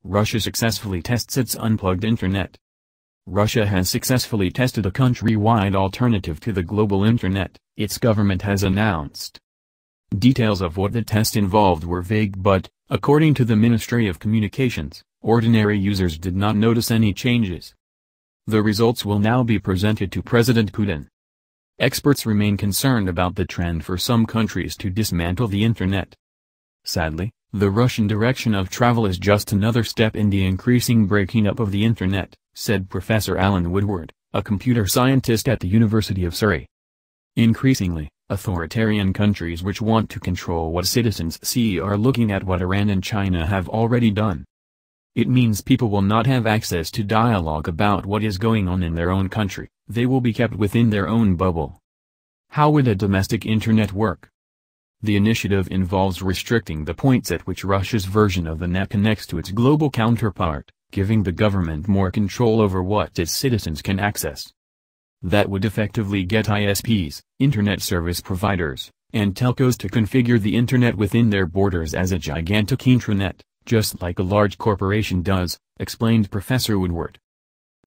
Russia successfully tests its unplugged internet. Russia has successfully tested a country-wide alternative to the global internet, its government has announced. Details of what the test involved were vague but, according to the Ministry of Communications, ordinary users did not notice any changes. The results will now be presented to President Putin. Experts remain concerned about the trend for some countries to dismantle the internet. Sadly, the Russian direction of travel is just another step in the increasing breaking up of the internet, said Professor Alan Woodward, a computer scientist at the University of Surrey. Increasingly, authoritarian countries which want to control what citizens see are looking at what Iran and China have already done. It means people will not have access to dialogue about what is going on in their own country, they will be kept within their own bubble. How would a domestic internet work? The initiative involves restricting the points at which Russia's version of the net connects to its global counterpart, giving the government more control over what its citizens can access. That would effectively get ISPs, internet service providers, and telcos to configure the internet within their borders as a gigantic intranet, just like a large corporation does, explained Professor Woodward.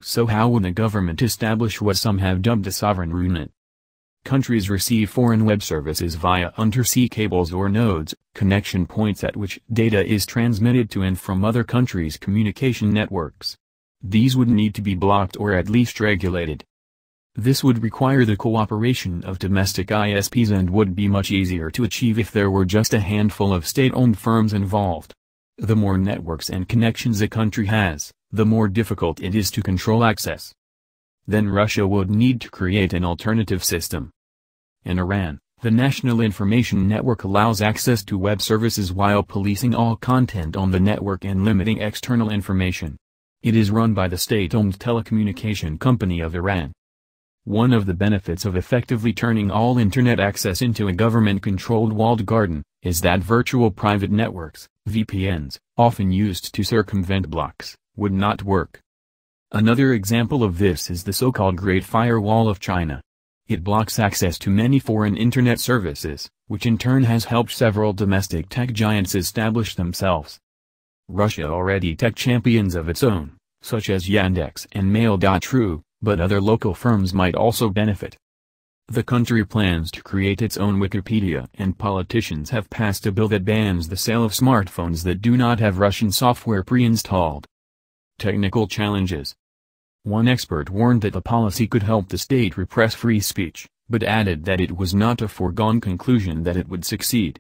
So how would the government establish what some have dubbed a sovereign RUNet? Countries receive foreign web services via undersea cables or nodes, connection points at which data is transmitted to and from other countries' communication networks. These would need to be blocked or at least regulated. This would require the cooperation of domestic ISPs and would be much easier to achieve if there were just a handful of state-owned firms involved. The more networks and connections a country has, the more difficult it is to control access. Then Russia would need to create an alternative system. In Iran, the National Information Network allows access to web services while policing all content on the network and limiting external information. It is run by the state-owned telecommunication company of Iran. One of the benefits of effectively turning all internet access into a government-controlled walled garden, is that virtual private networks, VPNs, often used to circumvent blocks, would not work. Another example of this is the so-called Great Firewall of China. It blocks access to many foreign internet services, which in turn has helped several domestic tech giants establish themselves. Russia already tech champions of its own, such as Yandex and Mail.ru, but other local firms might also benefit. The country plans to create its own Wikipedia and politicians have passed a bill that bans the sale of smartphones that do not have Russian software pre-installed. Technical challenges. One expert warned that the policy could help the state repress free speech, but added that it was not a foregone conclusion that it would succeed.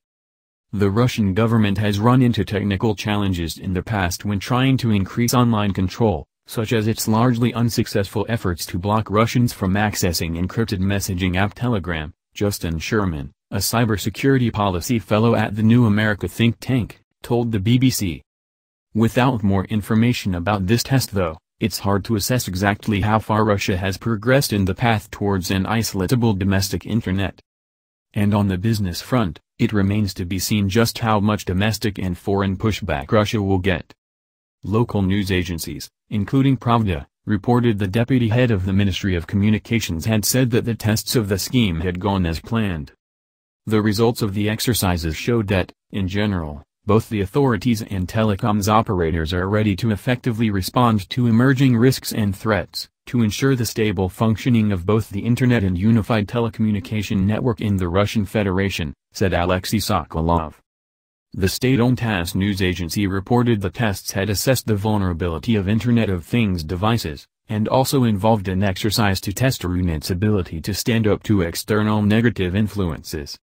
The Russian government has run into technical challenges in the past when trying to increase online control, such as its largely unsuccessful efforts to block Russians from accessing encrypted messaging app Telegram. Justin Sherman, a cybersecurity policy fellow at the New America think tank, told the BBC. Without more information about this test though, it's hard to assess exactly how far Russia has progressed in the path towards an isolatable domestic internet. And on the business front, it remains to be seen just how much domestic and foreign pushback Russia will get. Local news agencies, including Pravda, reported the deputy head of the Ministry of Communications had said that the tests of the scheme had gone as planned. The results of the exercises showed that, in general, both the authorities and telecoms operators are ready to effectively respond to emerging risks and threats, to ensure the stable functioning of both the Internet and unified telecommunication network in the Russian Federation, said Alexei Sokolov. The state-owned TASS news agency reported the tests had assessed the vulnerability of Internet of Things devices, and also involved an exercise to test RUNet's ability to stand up to external negative influences.